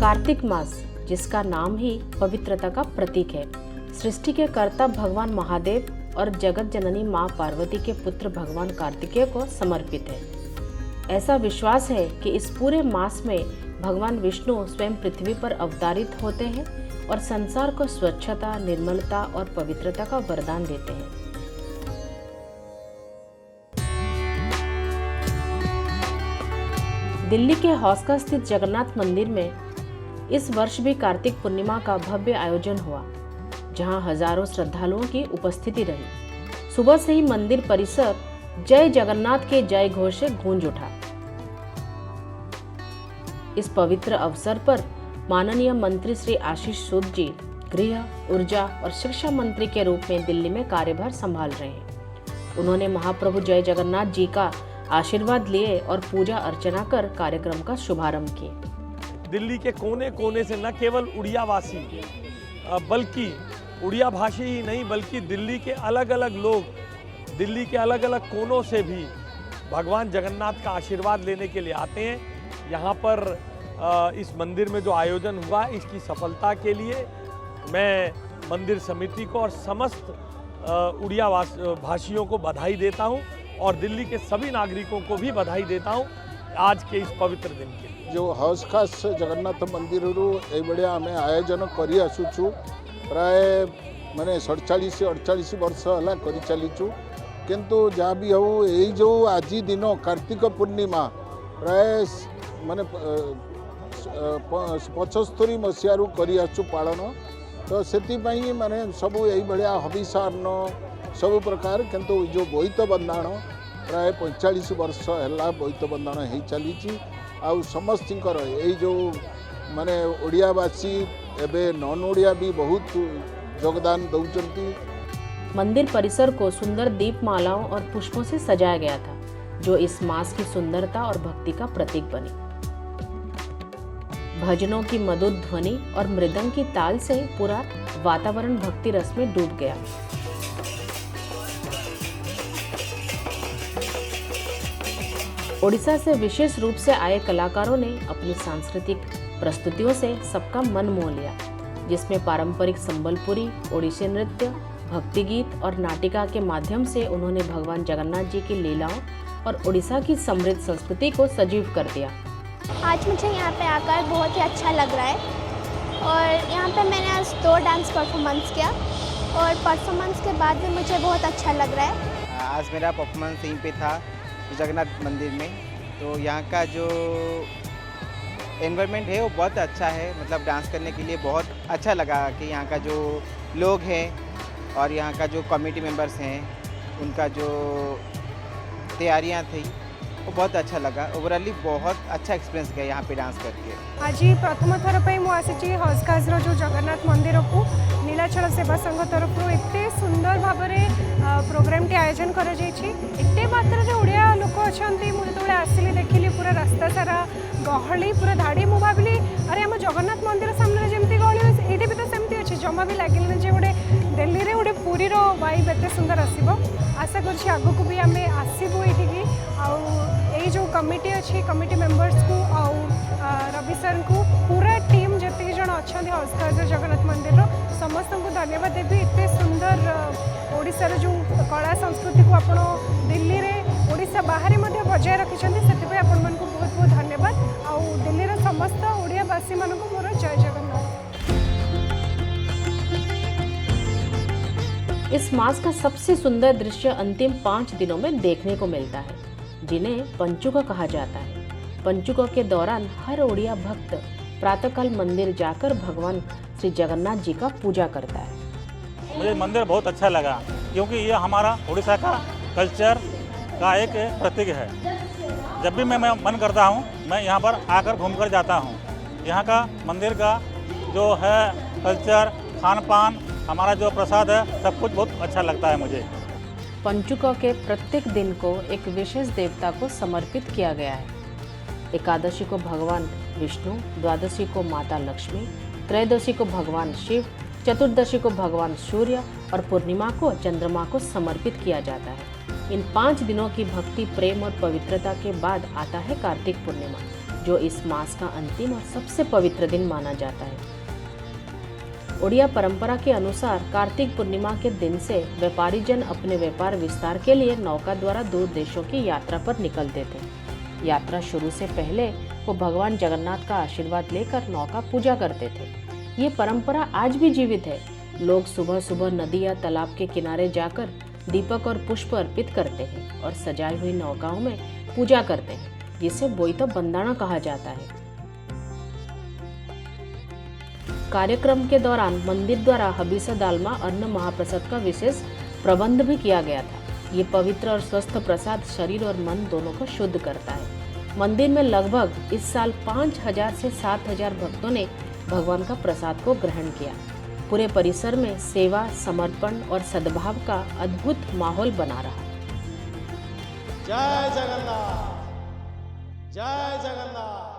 कार्तिक मास, जिसका नाम ही पवित्रता का प्रतीक है, सृष्टि के कर्ता भगवान महादेव और जगत जननी मां पार्वती के पुत्र भगवान कार्तिकेय को समर्पित है। ऐसा विश्वास है कि इस पूरे मास में भगवान विष्णु स्वयं पृथ्वी पर अवतारित होते हैं और संसार को स्वच्छता, निर्मलता और पवित्रता का वरदान देते हैं। दिल्ली के हौसका स्थित जगन्नाथ मंदिर में इस वर्ष भी कार्तिक पूर्णिमा का भव्य आयोजन हुआ, जहां हजारों श्रद्धालुओं की उपस्थिति रही। सुबह से ही मंदिर परिसर जय जगन्नाथ के जय घोष से गूंज उठा। इस पवित्र अवसर पर माननीय मंत्री श्री आशीष सूद जी गृह, ऊर्जा और शिक्षा मंत्री के रूप में दिल्ली में कार्यभार संभाल रहे हैं। उन्होंने महाप्रभु जय जगन्नाथ जी का आशीर्वाद लिए और पूजा अर्चना कर कार्यक्रम का शुभारंभ किया। दिल्ली के कोने कोने से न केवल उड़ियावासी बल्कि उड़िया भाषी ही नहीं बल्कि दिल्ली के अलग अलग लोग, दिल्ली के अलग अलग कोनों से भी भगवान जगन्नाथ का आशीर्वाद लेने के लिए आते हैं। यहाँ पर इस मंदिर में जो आयोजन हुआ, इसकी सफलता के लिए मैं मंदिर समिति को और समस्त उड़िया भाषियों को बधाई देता हूँ और दिल्ली के सभी नागरिकों को भी बधाई देता हूँ आज के इस पवित्र दिन के लिए। जो हौस खास जगन्नाथ मंदिर ये आम आयोजन कर आसुचु प्राय माने 47-48 वर्ष है कर चलीचु, किंतु जहाँ भी हो यही जो आज दिन कार्तिक पूर्णिमा प्राय माने 75 मसीह कर आसु पालन, तो से माने सब यही हविषान्न सब प्रकार, किंतु जो बोईत बंधाण प्राय 45 वर्ष है बोईत बंधाण हो चली आउ समस्तर यही जो माने ओडियावासी एबे नॉन ओडिया भी बहुत योगदान दौरान। मंदिर परिसर को सुंदर दीप मालाओं और पुष्पों से सजाया गया था, जो इस मास की सुंदरता और भक्ति का प्रतीक बनी। भजनों की मधुर ध्वनि और मृदंग की ताल से पूरा वातावरण भक्ति रस में डूब गया। ओडिशा से विशेष रूप से आए कलाकारों ने अपनी सांस्कृतिक प्रस्तुतियों से सबका मन मोह लिया, जिसमें पारंपरिक संबलपुरी, ओडिसी नृत्य, भक्ति गीत और नाटिका के माध्यम से उन्होंने भगवान जगन्नाथ जी की लीलाओं और ओडिशा की समृद्ध संस्कृति को सजीव कर दिया। आज मुझे यहाँ पे आकर बहुत ही अच्छा लग रहा है और यहाँ पे मैंने आज 2 डांस परफॉर्मेंस किया और परफॉर्मेंस के बाद भी मुझे बहुत अच्छा लग रहा है। आज मेरा परफॉर्मेंस यहीं पे था जगन्नाथ मंदिर में, तो यहाँ का जो एनवायरनमेंट है वो बहुत अच्छा है, मतलब डांस करने के लिए बहुत अच्छा लगा कि यहाँ का जो लोग हैं और यहाँ का जो कमेटी मेंबर्स हैं उनका जो तैयारियाँ थी वो बहुत अच्छा लगा। ओवरऑली बहुत अच्छा एक्सपीरियंस गया यहाँ पे डांस करके। आज प्रथम थर पर मुझे हजकाजर जो जगन्नाथ मंदिर को नीलाचल सेवा संघ तरफ एत सुंदर भाव में प्रोग्राम टी आयोजन कर मात्रा ओडिया लोक अच्छा मुझे आसिली देखिली पूरा रास्ता सारा गहली पूरा धाड़ी मु भाविली अरे आम जगन्नाथ मंदिर सामने जमी गहली ये भी तो सेमती अच्छे जमा भी लगे गोटे दिल्ली में गोटे पुरी वाइब एत सुंदर आसो। आशा कर आगक भी आम आसबू ये आई जो कमिटी अच्छी कमिटी मेंबर्स को आउ रवि सर को पूरा टीम जी जन अच्छा हस्काजर जगन्नाथ मंदिर समस्त को धन्यवाद देवी। इतने सुंदर ओडिशार जो कला संस्कृति को आपण दिल्ली में ओडिशा बाहर बजाय रखिंट से आपण मन को बहुत बहुत धन्यवाद। आउ दिल्ली समस्त ओडियावासी मान को मोर जय जगन्नाथ। इस मास का सबसे सुंदर दृश्य अंतिम 5 दिनों में देखने को मिलता है, जिन्हें पंचुक कहा जाता है। पंचुक के दौरान हर ओडिया भक्त प्रातःकाल मंदिर जाकर भगवान श्री जगन्नाथ जी का पूजा करता है। मुझे मंदिर बहुत अच्छा लगा, क्योंकि ये हमारा उड़ीसा का कल्चर का एक प्रतीक है। जब भी मैं मन करता हूँ मैं यहाँ पर आकर घूमकर जाता हूँ। यहाँ का मंदिर का जो है कल्चर, खान पान, हमारा जो प्रसाद है, सब कुछ बहुत अच्छा लगता है मुझे। पंचुकों के प्रत्येक दिन को एक विशेष देवता को समर्पित किया गया है। एकादशी को भगवान विष्णु, द्वादशी को माता लक्ष्मी, त्रयोदशी को भगवान शिव, चतुर्दशी को भगवान सूर्य और पूर्णिमा को चंद्रमा को समर्पित किया जाता है। इन 5 दिनों की भक्ति, प्रेम और पवित्रता के बाद आता है कार्तिक पूर्णिमा, जो इस मास का अंतिम और सबसे पवित्र दिन माना जाता है। ओडिया परंपरा के अनुसार कार्तिक पूर्णिमा के दिन से व्यापारी जन अपने व्यापार विस्तार के लिए नौका द्वारा दूर देशों की यात्रा पर निकलते थे। यात्रा शुरू से पहले वो भगवान जगन्नाथ का आशीर्वाद लेकर नौका पूजा करते थे। ये परंपरा आज भी जीवित है। लोग सुबह सुबह नदी या तालाब के किनारे जाकर दीपक और पुष्प अर्पित करते हैं और सजाई हुई नौकाओं में पूजा करते हैं, जिसे बोईतो बंदाना कहा जाता है। कार्यक्रम के दौरान मंदिर द्वारा हबीसा दालमा अन्न महाप्रसाद का विशेष प्रबंध भी किया गया था। ये पवित्र और स्वस्थ प्रसाद शरीर और मन दोनों को शुद्ध करता है। मंदिर में लगभग इस साल 5000 से 7000 भक्तों ने भगवान का प्रसाद को ग्रहण किया। पूरे परिसर में सेवा, समर्पण और सद्भाव का अद्भुत माहौल बना रहा। जय जगन्नाथ, जय जगन्नाथ।